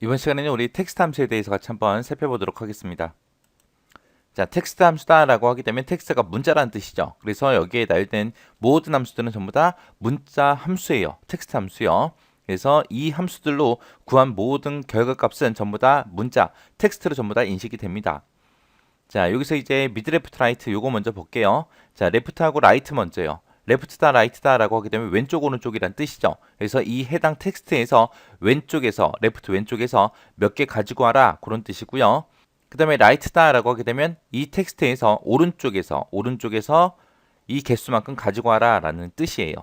이번 시간에는 우리 텍스트 함수에 대해서 같이 한번 살펴보도록 하겠습니다. 자, 텍스트 함수다라고 하게 되면 텍스트가 문자라는 뜻이죠. 그래서 여기에 나열된 모든 함수들은 전부 다 문자 함수예요. 텍스트 함수요. 그래서 이 함수들로 구한 모든 결과값은 전부 다 문자, 텍스트로 전부 다 인식이 됩니다. 자, 여기서 이제 미드 레프트 라이트 요거 먼저 볼게요. 자, 레프트하고 라이트 먼저요. 레프트다 라이트다 라고 하게 되면 왼쪽 오른쪽이란 뜻이죠. 그래서 이 해당 텍스트에서 왼쪽에서 레프트 왼쪽에서 몇 개 가지고 와라 그런 뜻이고요. 그 다음에 라이트다 라고 하게 되면 이 텍스트에서 오른쪽에서 이 개수만큼 가지고 와라 라는 뜻이에요.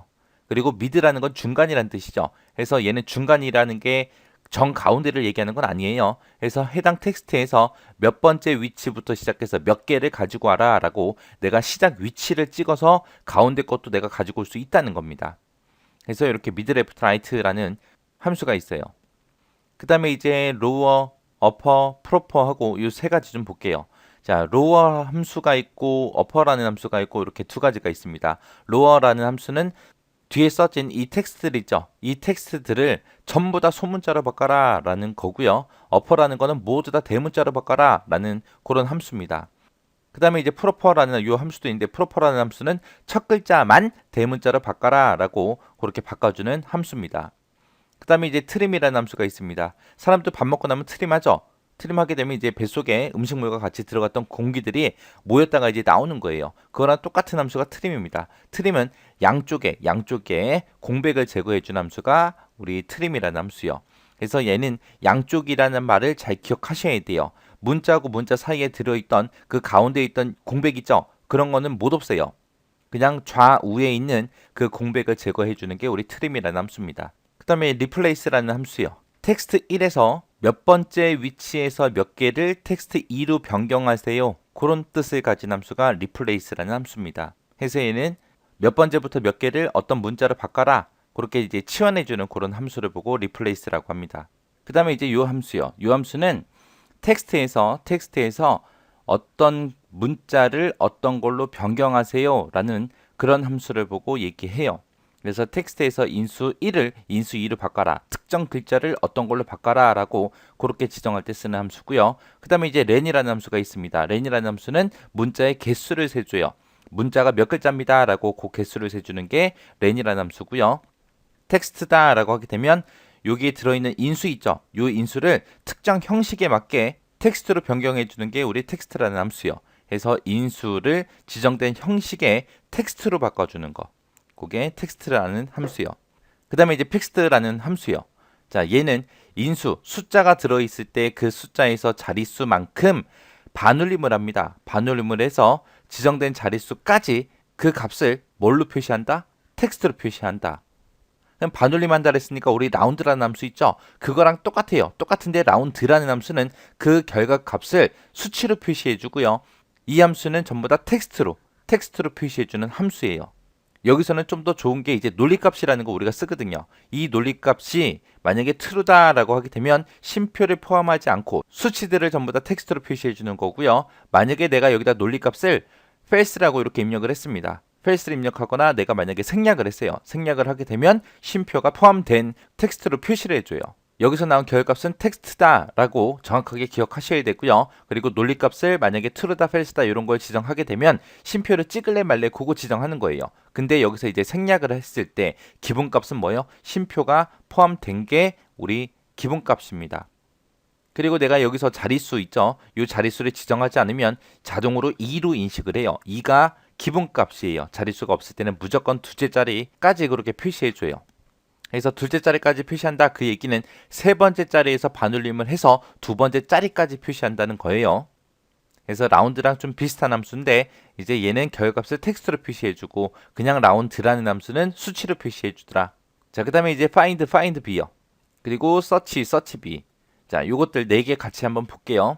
그리고 미드라는 건 중간이라는 뜻이죠. 그래서 얘는 중간이라는 게 정 가운데를 얘기하는 건 아니에요. 그래서 해당 텍스트에서 몇 번째 위치부터 시작해서 몇 개를 가지고 와라 라고 내가 시작 위치를 찍어서 가운데 것도 내가 가지고 올 수 있다는 겁니다. 그래서 이렇게 미드 레프트 라이트라는 함수가 있어요. 그 다음에 이제 로어, 어퍼, 프로퍼 하고 이 세 가지 좀 볼게요. 자, 로어 함수가 있고 어퍼라는 함수가 있고 이렇게 두 가지가 있습니다. 로어라는 함수는 뒤에 써진 이 텍스트들 있죠. 이 텍스트들을 전부 다 소문자로 바꿔라 라는 거고요. 어퍼라는 거는 모두 다 대문자로 바꿔라 라는 그런 함수입니다. 그 다음에 이제 프로퍼라는 이 함수도 있는데 프로퍼라는 함수는 첫 글자만 대문자로 바꿔라 라고 그렇게 바꿔주는 함수입니다. 그 다음에 이제 트림이라는 함수가 있습니다. 사람도 밥 먹고 나면 트림하죠. 트림하게 되면 이제 뱃속에 음식물과 같이 들어갔던 공기들이 모였다가 이제 나오는 거예요. 그거랑 똑같은 함수가 트림입니다. 트림은 양쪽에 공백을 제거해 준 함수가 우리 트림이라는 함수요. 그래서 얘는 양쪽이라는 말을 잘 기억하셔야 돼요. 문자하고 문자 사이에 들어있던 그 가운데 있던 공백 있죠? 그런 거는 못 없애요. 그냥 좌우에 있는 그 공백을 제거해 주는 게 우리 트림이라는 함수입니다. 그 다음에 replace라는 함수요. 텍스트 1에서 몇 번째 위치에서 몇 개를 텍스트 2로 변경하세요. 그런 뜻을 가진 함수가 replace라는 함수입니다. 그래서 얘는 몇 번째부터 몇 개를 어떤 문자로 바꿔라. 그렇게 이제 치환해주는 그런 함수를 보고 replace라고 합니다. 그 다음에 이제 요 함수요. 요 함수는 텍스트에서 어떤 문자를 어떤 걸로 변경하세요. 라는 그런 함수를 보고 얘기해요. 그래서 텍스트에서 인수 1을 인수 2로 바꿔라. 특정 글자를 어떤 걸로 바꿔라 라고 그렇게 지정할 때 쓰는 함수고요. 그 다음에 이제 렌이라는 함수가 있습니다. 렌이라는 함수는 문자의 개수를 세줘요. 문자가 몇 글자입니다 라고 그 개수를 세주는 게 렌이라는 함수고요. 텍스트다 라고 하게 되면 여기에 들어있는 인수 있죠. 이 인수를 특정 형식에 맞게 텍스트로 변경해 주는 게 우리 텍스트라는 함수요. 그래서 인수를 지정된 형식의 텍스트로 바꿔주는 거. 그게 텍스트라는 함수요. 그 다음에 이제 픽스트라는 함수요. 자, 얘는 인수, 숫자가 들어있을 때 그 숫자에서 자릿수만큼 반올림을 합니다. 반올림을 해서 지정된 자릿수까지 그 값을 뭘로 표시한다? 텍스트로 표시한다. 그럼 반올림한다 했으니까 우리 라운드라는 함수 있죠? 그거랑 똑같아요. 똑같은데 라운드라는 함수는 그 결과 값을 수치로 표시해 주고요. 이 함수는 전부 다 텍스트로 표시해 주는 함수예요. 여기서는 좀 더 좋은 게 이제 논리값이라는 거 우리가 쓰거든요. 이 논리값이 만약에 true다라고 하게 되면 쉼표를 포함하지 않고 수치들을 전부 다 텍스트로 표시해 주는 거고요. 만약에 내가 여기다 논리값을 false라고 이렇게 입력을 했습니다. false를 입력하거나 내가 만약에 생략을 했어요. 생략을 하게 되면 쉼표가 포함된 텍스트로 표시를 해줘요. 여기서 나온 결과값은 텍스트다라고 정확하게 기억하셔야 되고요. 그리고 논리값을 만약에 true다, false다 이런 걸 지정하게 되면 쉼표를 찍을래 말래 그거 지정하는 거예요. 근데 여기서 이제 생략을 했을 때 기본값은 뭐예요? 쉼표가 포함된 게 우리 기본값입니다. 그리고 내가 여기서 자릿수 있죠? 이 자릿수를 지정하지 않으면 자동으로 2로 인식을 해요. 2가 기본값이에요. 자릿수가 없을 때는 무조건 두째 자리까지 그렇게 표시해줘요. 그래서 둘째 자리까지 표시한다. 그 얘기는 세 번째 자리에서 반올림을 해서 두 번째 자리까지 표시한다는 거예요. 그래서 라운드랑 좀 비슷한 함수인데 이제 얘는 결과값을 텍스트로 표시해주고 그냥 라운드라는 함수는 수치로 표시해주더라. 자, 그 다음에 이제 find b요. 그리고 search b. 자, 요것들 4개 같이 한번 볼게요.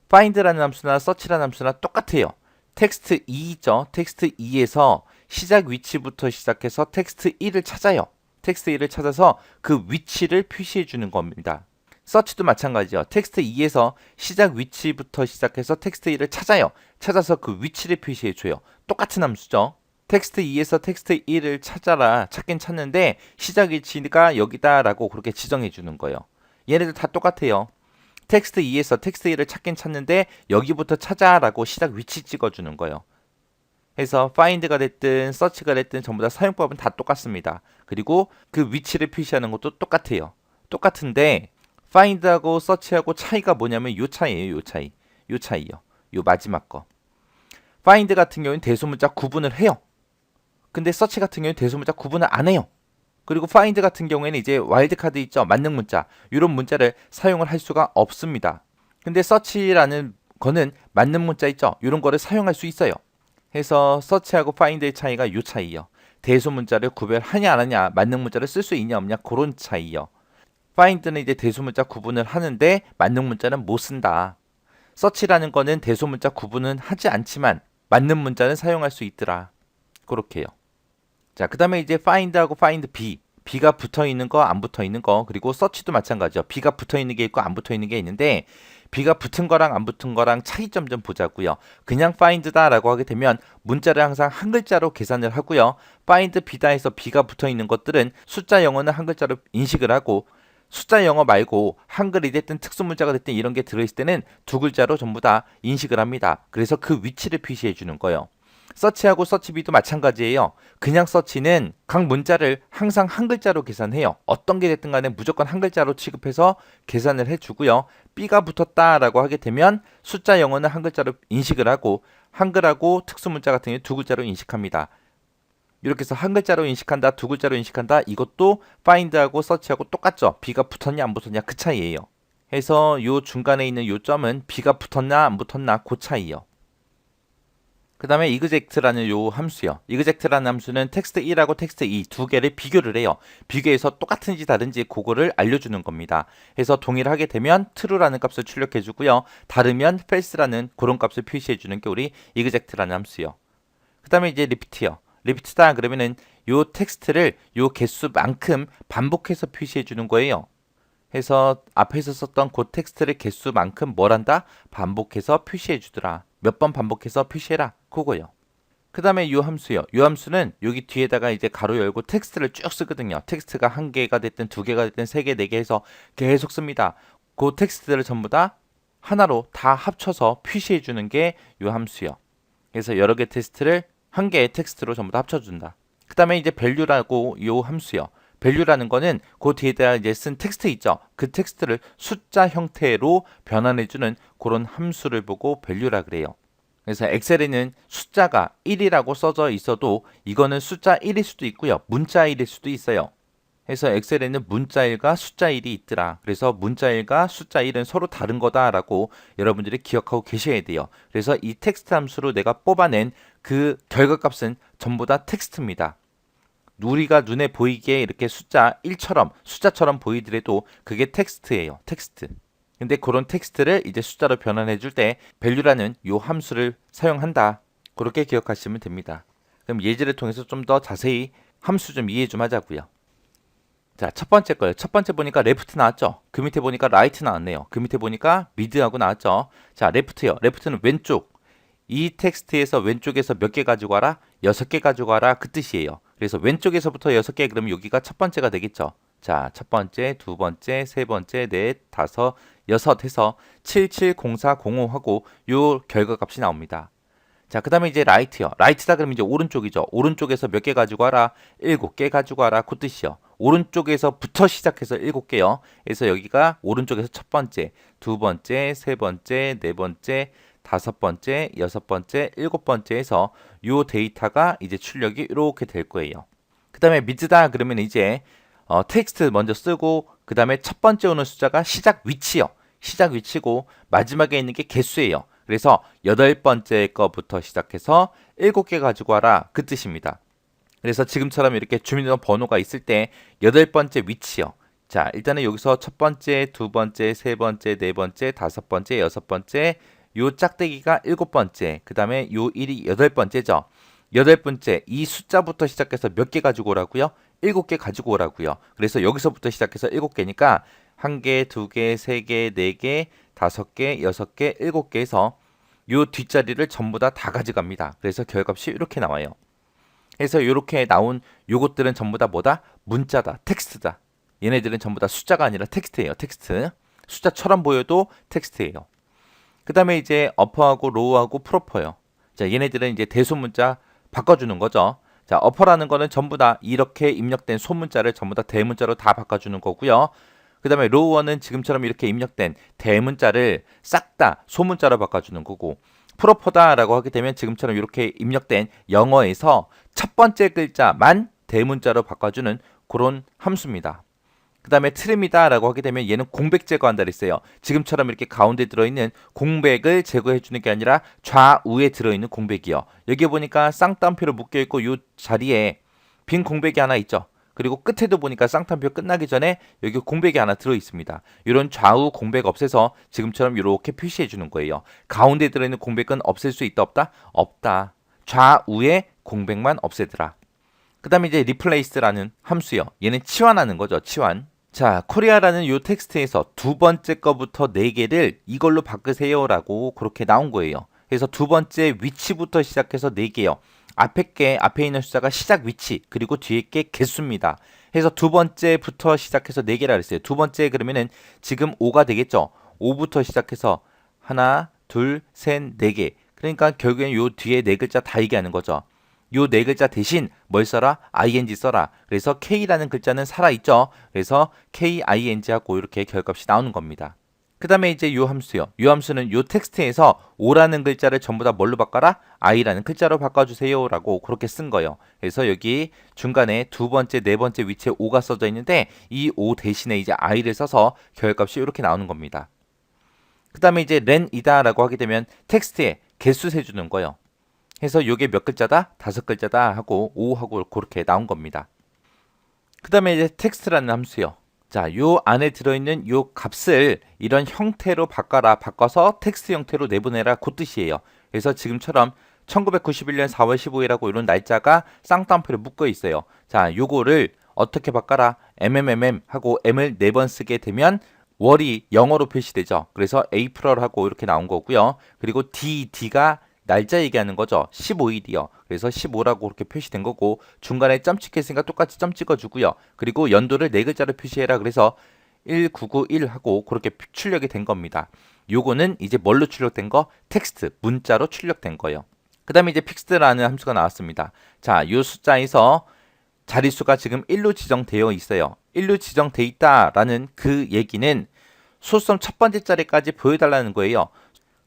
find라는 함수나 search라는 함수나 똑같아요. 텍스트 2 있죠. 텍스트 2에서 시작 위치부터 시작해서 텍스트 1을 찾아요. 텍스트 1을 찾아서 그 위치를 표시해 주는 겁니다. 서치도 마찬가지죠. 텍스트 2에서 시작 위치부터 시작해서 텍스트 1을 찾아요. 찾아서 그 위치를 표시해 줘요. 똑같은 함수죠. 텍스트 2에서 텍스트 1을 찾아라. 찾긴 찾는데 시작 위치가 여기다라고 그렇게 지정해 주는 거예요. 얘네들 다 똑같아요. 텍스트 2에서 텍스트 1을 찾긴 찾는데 여기부터 찾아라고 시작 위치 찍어주는 거예요. 해서 find가 됐든 search가 됐든 전부 다 사용법은 다 똑같습니다. 그리고 그 위치를 표시하는 것도 똑같아요. 똑같은데 find하고 search하고 차이가 뭐냐면 요 차이예요. 요 차이. 요 차이요. 요 마지막 거. find 같은 경우는 대소문자 구분을 해요. 근데 search 같은 경우는 대소문자 구분을 안 해요. 그리고 find 같은 경우에는 이제 와일드카드 있죠. 만능 문자. 이런 문자를 사용을 할 수가 없습니다. 근데 search라는 거는 만능 문자 있죠. 이런 거를 사용할 수 있어요. 해서 search하고 find의 차이가 요 차이요. 대소 문자를 구별하냐 안 하냐, 만능 문자를 쓸 수 있냐 없냐 그런 차이요. find는 이제 대소 문자 구분을 하는데 만능 문자는 못 쓴다. search라는 거는 대소 문자 구분은 하지 않지만 만능 문자는 사용할 수 있더라. 그렇게요. 자, 그다음에 이제 find하고 find B. B가 붙어 있는 거, 안 붙어 있는 거, 그리고 search도 마찬가지죠. B가 붙어 있는 게 있고 안 붙어 있는 게 있는데 B가 붙은 거랑 안 붙은 거랑 차이점 좀 보자고요. 그냥 find다라고 하게 되면 문자를 항상 한 글자로 계산을 하고요. find B다에서 B가 붙어 있는 것들은 숫자 영어는 한 글자로 인식을 하고 숫자 영어 말고 한글이 됐든 특수문자가 됐든 이런 게 들어있을 때는 두 글자로 전부 다 인식을 합니다. 그래서 그 위치를 표시해 주는 거예요. 서치하고 서치비도 마찬가지예요. 그냥 서치는 각 문자를 항상 한 글자로 계산해요. 어떤 게 됐든 간에 무조건 한 글자로 취급해서 계산을 해주고요. B가 붙었다라고 하게 되면 숫자 영어는 한 글자로 인식을 하고 한글하고 특수문자 같은 경우 두 글자로 인식합니다. 이렇게 해서 한 글자로 인식한다, 두 글자로 인식한다. 이것도 find하고 search하고 똑같죠. B가 붙었냐 안 붙었냐 그 차이예요. 해서 요 중간에 있는 요 점은 B가 붙었나 안 붙었나 그 차이예요. 그 다음에 exact라는 요 함수요. exact라는 함수는 텍스트 1하고 텍스트 2 두 개를 비교를 해요. 비교해서 똑같은지 다른지 그거를 알려주는 겁니다. 해서 동일하게 되면 true라는 값을 출력해 주고요. 다르면 false라는 그런 값을 표시해 주는 게 우리 exact라는 함수요. 그 다음에 이제 repeat요. repeat다 그러면은 요 텍스트를 요 개수만큼 반복해서 표시해 주는 거예요. 해서 앞에서 썼던 그 텍스트를 개수만큼 뭘 한다? 반복해서 표시해 주더라. 몇 번 반복해서 표시해라. 그거요. 그 다음에 요 함수요. 요 함수는 여기 뒤에다가 이제 가로 열고 텍스트를 쭉 쓰거든요. 텍스트가 한 개가 됐든 두 개가 됐든 세 개, 네 개 해서 계속 씁니다. 그 텍스트를 전부 다 하나로 다 합쳐서 표시해 주는 게 요 함수요. 그래서 여러 개 텍스트를 한 개의 텍스트로 전부 다 합쳐준다. 그 다음에 이제 value라고 요 함수요. value라는 거는 그 뒤에다 이제 쓴 텍스트 있죠. 그 텍스트를 숫자 형태로 변환해주는 그런 함수를 보고 value라 그래요. 그래서 엑셀에는 숫자가 1이라고 써져 있어도 이거는 숫자 1일 수도 있고요. 문자 1일 수도 있어요. 그래서 엑셀에는 문자 1과 숫자 1이 있더라. 그래서 문자 1과 숫자 1은 서로 다른 거다라고 여러분들이 기억하고 계셔야 돼요. 그래서 이 텍스트 함수로 내가 뽑아낸 그 결과값은 전부 다 텍스트입니다. 우리가 눈에 보이기에 이렇게 숫자 1처럼 숫자처럼 보이더라도 그게 텍스트예요. 텍스트. 근데 그런 텍스트를 이제 숫자로 변환해 줄 때 value라는 요 함수를 사용한다. 그렇게 기억하시면 됩니다. 그럼 예제를 통해서 좀 더 자세히 함수 좀 이해 좀 하자고요. 자, 첫 번째 거예요. 첫 번째 보니까 left 나왔죠. 그 밑에 보니까 right 나왔네요. 그 밑에 보니까 mid하고 나왔죠. 자, left요. left는 왼쪽. 이 텍스트에서 왼쪽에서 몇 개 가지고 와라? 6개 가지고 와라. 그 뜻이에요. 그래서 왼쪽에서부터 6개 그러면 여기가 첫 번째가 되겠죠. 자, 첫 번째, 두 번째, 세 번째, 넷, 다섯, 여섯 해서 770405하고 요 결과값이 나옵니다. 자, 그 다음에 이제 right요. right다 그러면 이제 오른쪽이죠. 오른쪽에서 몇 개 가지고 와라? 7개 가지고 와라. 그 뜻이요. 오른쪽에서부터 시작해서 7개요. 그래서 여기가 오른쪽에서 첫 번째, 두 번째, 세 번째, 네 번째, 다섯 번째, 여섯 번째, 일곱 번째 해서 요 데이터가 이제 출력이 이렇게 될 거예요. 그 다음에 mid다 그러면 이제 텍스트 먼저 쓰고 그 다음에 첫 번째 오는 숫자가 시작 위치요. 시작 위치고 마지막에 있는 게 개수예요. 그래서 여덟 번째 거부터 시작해서 7개 가지고 와라. 그 뜻입니다. 그래서 지금처럼 이렇게 주민등록번호가 있을 때 여덟 번째 위치요. 자, 일단은 여기서 첫 번째, 두 번째, 세 번째, 네 번째, 다섯 번째, 여섯 번째, 요 짝대기가 일곱 번째, 그 다음에 요 1이 여덟 번째죠. 여덟 번째, 이 숫자부터 시작해서 몇 개 가지고 오라고요? 7개 가지고 오라고요. 그래서 여기서부터 시작해서 7개니까 한 개, 두 개, 세 개, 네 개, 다섯 개, 여섯 개, 7개 해서 요 뒷자리를 전부 다 가져갑니다. 그래서 결과값이 이렇게 나와요. 그래서 이렇게 나온 요것들은 전부 다 뭐다? 문자다. 텍스트다. 얘네들은 전부 다 숫자가 아니라 텍스트예요. 텍스트. 숫자처럼 보여도 텍스트예요. 그 다음에 이제 어퍼하고 로우하고 프로퍼요. 자, 얘네들은 이제 대소문자 바꿔주는 거죠. 자, 어퍼라는 거는 전부 다 이렇게 입력된 소문자를 전부 다 대문자로 다 바꿔주는 거고요. 그 다음에 로우어는 지금처럼 이렇게 입력된 대문자를 싹 다 소문자로 바꿔주는 거고, 프로퍼다라고 하게 되면 지금처럼 이렇게 입력된 영어에서 첫 번째 글자만 대문자로 바꿔주는 그런 함수입니다. 그 다음에 트림이다라고 하게 되면 얘는 공백 제거한다 그랬어요. 지금처럼 이렇게 가운데 들어있는 공백을 제거해 주는 게 아니라 좌우에 들어있는 공백이요. 여기 보니까 쌍따옴표로 묶여있고 이 자리에 빈 공백이 하나 있죠. 그리고 끝에도 보니까 쌍따옴표 끝나기 전에 여기 공백이 하나 들어있습니다. 이런 좌우 공백 없애서 지금처럼 이렇게 표시해 주는 거예요. 가운데 들어있는 공백은 없앨 수 있다 없다? 없다. 좌우에 공백만 없애더라. 그 다음에 이제 replace라는 함수요. 얘는 치환하는 거죠. 치환. 자, 코리아라는 이 텍스트에서 두 번째 거부터 네 개를 이걸로 바꾸세요라고 그렇게 나온 거예요. 그래서 두 번째 위치부터 시작해서 네 개요. 앞에 있는 숫자가 시작 위치, 그리고 뒤에 게 개수입니다. 그래서 두 번째부터 시작해서 네 개라 그랬어요. 두 번째 그러면은 지금 5가 되겠죠. 5부터 시작해서 하나, 둘, 셋, 네 개. 그러니까 결국엔 요 뒤에 네 글자 다 얘기하는 거죠. 요 네 글자 대신 뭘 써라? ing 써라. 그래서 k라는 글자는 살아있죠. 그래서 king하고 이렇게 결값이 나오는 겁니다. 그 다음에 이제 요 함수요. 요 함수는 요 텍스트에서 5라는 글자를 전부 다 뭘로 바꿔라? i라는 글자로 바꿔주세요 라고 그렇게 쓴 거예요. 그래서 여기 중간에 두 번째, 네 번째 위치에 5가 써져 있는데 이 5 대신에 이제 i를 써서 결값이 이렇게 나오는 겁니다. 그 다음에 이제 렌이다 라고 하게 되면 텍스트에 개수 세주는 거예요. 해서 요게 몇 글자다? 5글자다 하고 5하고 그렇게 나온 겁니다. 그 다음에 이제 텍스트라는 함수요. 자, 요 안에 들어있는 요 값을 이런 형태로 바꿔서 텍스트 형태로 내보내라 그 뜻이에요. 그래서 지금처럼 1991년 4월 15일하고 이런 날짜가 쌍따옴표로 묶어 있어요. 자, 요거를 어떻게 바꿔라? 하고 m을 4번 쓰게 되면 월이 영어로 표시되죠. 그래서 April 하고 이렇게 나온 거고요. 그리고 D가 날짜 얘기하는 거죠. 15일이요. 그래서 15라고 그렇게 표시된 거고 중간에 점 찍혔으니까 똑같이 점 찍어주고요. 그리고 연도를 네 글자로 표시해라. 그래서 1991 하고 그렇게 출력이 된 겁니다. 요거는 이제 뭘로 출력된 거? 텍스트, 문자로 출력된 거예요. 그 다음에 이제 픽스드라는 함수가 나왔습니다. 자, 요 숫자에서 자릿수가 지금 1로 지정되어 있어요. 1로 지정돼 있다라는 그 얘기는 소수점 첫 번째 자리까지 보여달라는 거예요.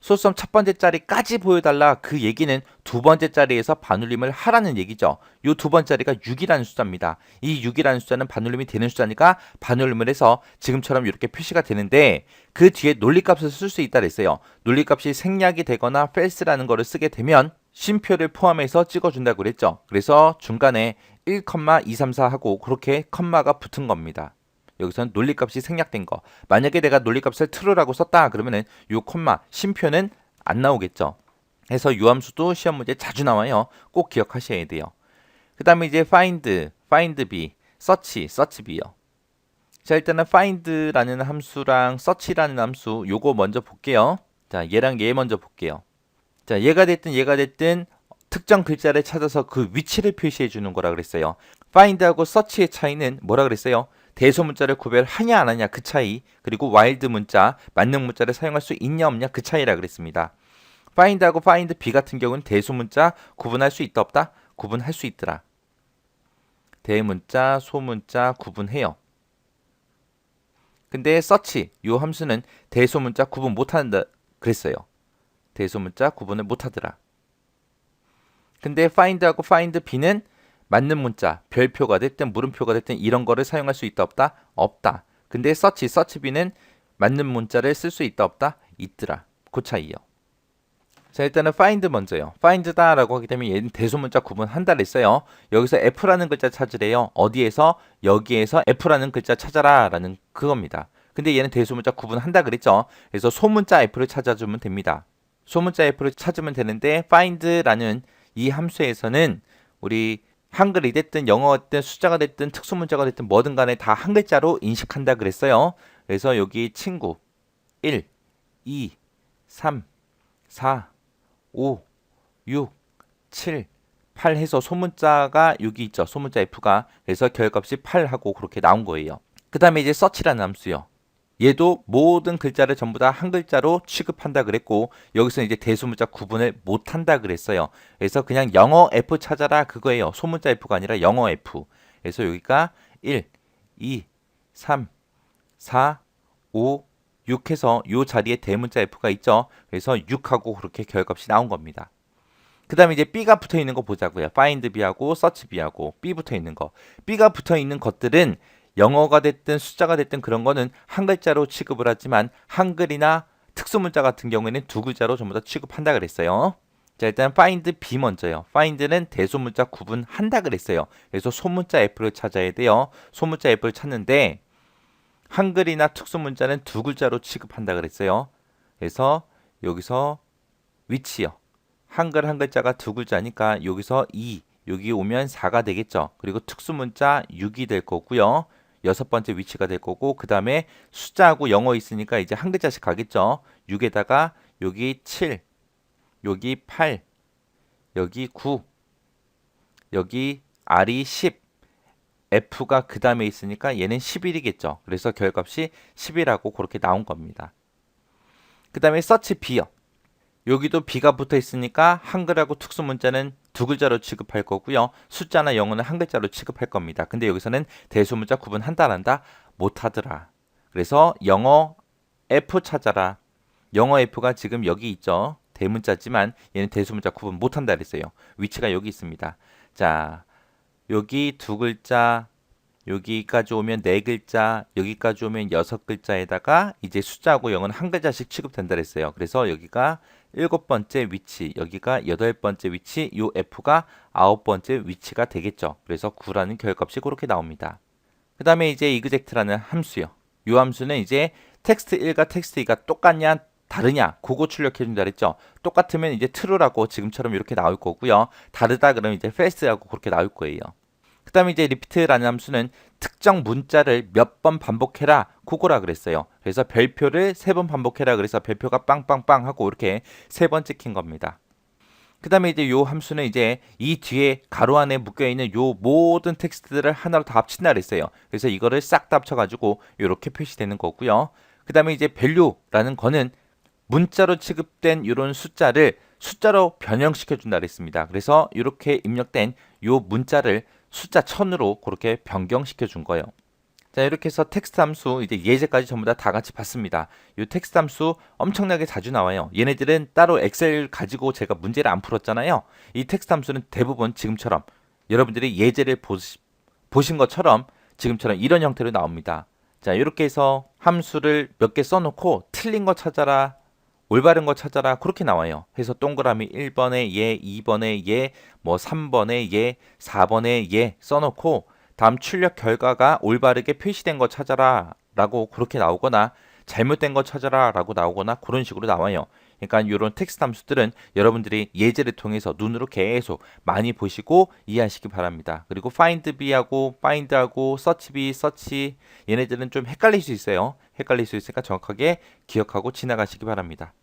소수점 첫 번째 자리까지 보여달라 그 얘기는 두 번째 자리에서 반올림을 하라는 얘기죠. 이 두 번째 자리가 6이라는 숫자입니다. 이 6이라는 숫자는 반올림이 되는 숫자니까 반올림을 해서 지금처럼 이렇게 표시가 되는데 그 뒤에 논리값을 쓸 수 있다 그랬어요. 논리값이 생략이 되거나 false라는 거를 쓰게 되면 쉼표를 포함해서 찍어준다고 그랬죠. 그래서 중간에 1,234 하고 그렇게 컴마가 붙은 겁니다. 여기서는 논리값이 생략된 거. 만약에 내가 논리값을 true라고 썼다 그러면은 요 콤마 쉼표는 안 나오겠죠. 해서 요 함수도 시험 문제 자주 나와요. 꼭 기억하셔야 돼요. 그 다음에 이제 find b, search b요. 자, 일단은 find라는 함수랑 search라는 함수 요거 먼저 볼게요. 자, 얘랑 얘 먼저 볼게요. 자, 얘가 됐든 특정 글자를 찾아서 그 위치를 표시해 주는 거라 그랬어요. find하고 search의 차이는 뭐라 그랬어요? 대소문자를 구별하냐 안 하냐 그 차이, 그리고 와일드 문자, 만능 문자를 사용할 수 있냐 없냐 그 차이라 그랬습니다. find하고 find b 같은 경우는 대소문자 구분할 수 있다 없다? 구분할 수 있더라. 대문자, 소문자 구분해요. 근데 search 요 함수는 대소문자 구분 못한다 그랬어요. 대소문자 구분을 못하더라. 근데 find하고 find b는 맞는 문자, 별표가 됐든 물음표가 됐든 이런 거를 사용할 수 있다 없다? 없다. 근데 search b는 맞는 문자를 쓸 수 있다 없다? 있더라. 그 차이요. 자, 일단은 find 먼저요. find다 라고 하게 되면 얘는 대소문자 구분한다 그랬어요. 여기서 f라는 글자 찾으래요. 어디에서? 여기에서 f라는 글자 찾아라 라는 그겁니다. 근데 얘는 대소문자 구분한다 그랬죠. 그래서 소문자 f를 찾아주면 됩니다. 소문자 f를 찾으면 되는데 find라는 이 함수에서는 우리 한글이 됐든 영어가 됐든 숫자가 됐든 특수문자가 됐든 뭐든 간에 다 한 글자로 인식한다 그랬어요. 그래서 여기 친구 1, 2, 3, 4, 5, 6, 7, 8 해서 소문자가 여기 있죠. 소문자 F가. 그래서 결값이 8 하고 그렇게 나온 거예요. 그 다음에 이제 search라는 함수요. 얘도 모든 글자를 전부 다 한 글자로 취급한다 그랬고 여기서 이제 대소문자 구분을 못한다 그랬어요. 그래서 그냥 영어 F 찾아라 그거예요. 소문자 F가 아니라 영어 F. 그래서 여기가 1, 2, 3, 4, 5, 6 해서 요 자리에 대문자 F가 있죠. 그래서 6하고 그렇게 결값이 나온 겁니다. 그 다음에 이제 B가 붙어 있는 거 보자고요. find B하고 search B하고 B 붙어 있는 거. B가 붙어 있는 것들은 영어가 됐든 숫자가 됐든 그런 거는 한 글자로 취급을 하지만 한글이나 특수문자 같은 경우에는 두 글자로 전부 다 취급한다 그랬어요. 자, 일단 find B 먼저요. find는 대소문자 구분한다 그랬어요. 그래서 소문자 F를 찾아야 돼요. 소문자 F를 찾는데 한글이나 특수문자는 두 글자로 취급한다 그랬어요. 그래서 여기서 위치요. 한글 한 글자가 두 글자니까 여기서 2, 여기 오면 4가 되겠죠. 그리고 특수문자 6이 될 거고요. 여섯 번째 위치가 될 거고 그 다음에 숫자하고 영어 있으니까 이제 한 글자씩 가겠죠. 6에다가 여기 7, 여기 8, 여기 9, 여기 R이 10, F가 그 다음에 있으니까 얘는 11이겠죠. 그래서 결값이 10이라고 그렇게 나온 겁니다. 그 다음에 search B요. 여기도 B가 붙어 있으니까 한글하고 특수문자는 두 글자로 취급할 거고요. 숫자나 영어는 한 글자로 취급할 겁니다. 근데 여기서는 대소문자 구분한다 안 한다? 못하더라. 그래서 영어 F 찾아라. 영어 F가 지금 여기 있죠. 대문자지만 얘는 대소문자 구분 못한다 그랬어요. 위치가 여기 있습니다. 자, 여기 두 글자, 여기까지 오면 네 글자, 여기까지 오면 여섯 글자에다가 이제 숫자하고 영어는 한 글자씩 취급된다 그랬어요. 그래서 여기가 일곱 번째 위치, 여기가 여덟 번째 위치, 요 F가 아홉 번째 위치가 되겠죠. 그래서 9라는 결값이 그렇게 나옵니다. 그 다음에 이제 exect라는 함수요. 요 함수는 이제 텍스트 1과 텍스트 2가 똑같냐 다르냐 그거 출력해 준다 그랬죠. 똑같으면 이제 true라고 지금처럼 이렇게 나올 거고요. 다르다 그러면 이제 false라고 그렇게 나올 거예요. 그 다음에 이제 repeat라는 함수는 특정 문자를 몇 번 반복해라 그거라 그랬어요. 그래서 별표를 세 번 반복해라 그래서 별표가 빵빵빵 하고 이렇게 세 번 찍힌 겁니다. 그 다음에 이제 요 함수는 이제 이 뒤에 가로 안에 묶여있는 요 모든 텍스트들을 하나로 다 합친다 그랬어요. 그래서 이거를 싹 다 합쳐가지고 이렇게 표시되는 거고요. 그 다음에 이제 value라는 거는 문자로 취급된 이런 숫자를 숫자로 변형시켜 준다 그랬습니다. 그래서 이렇게 입력된 요 문자를 숫자 1000으로 그렇게 변경시켜 준 거예요. 자, 이렇게 해서 텍스트 함수 이제 예제까지 전부 다 같이 봤습니다. 이 텍스트 함수 엄청나게 자주 나와요. 얘네들은 따로 엑셀 가지고 제가 문제를 안 풀었잖아요. 이 텍스트 함수는 대부분 지금처럼 여러분들이 예제를 보신 것처럼 지금처럼 이런 형태로 나옵니다. 자, 이렇게 해서 함수를 몇 개 써놓고 틀린 거 찾아라, 올바른 거 찾아라 그렇게 나와요. 해서 동그라미 1번에 예, 2번에 예, 뭐 3번에 예, 4번에 예 써놓고 다음 출력 결과가 올바르게 표시된 거 찾아라 라고 그렇게 나오거나 잘못된 거 찾아라 라고 나오거나 그런 식으로 나와요. 그러니까 이런 텍스트 함수들은 여러분들이 예제를 통해서 눈으로 계속 많이 보시고 이해하시기 바랍니다. 그리고 find b하고 find하고 search b, search 얘네들은 좀 헷갈릴 수 있어요. 헷갈릴 수 있으니까 정확하게 기억하고 지나가시기 바랍니다.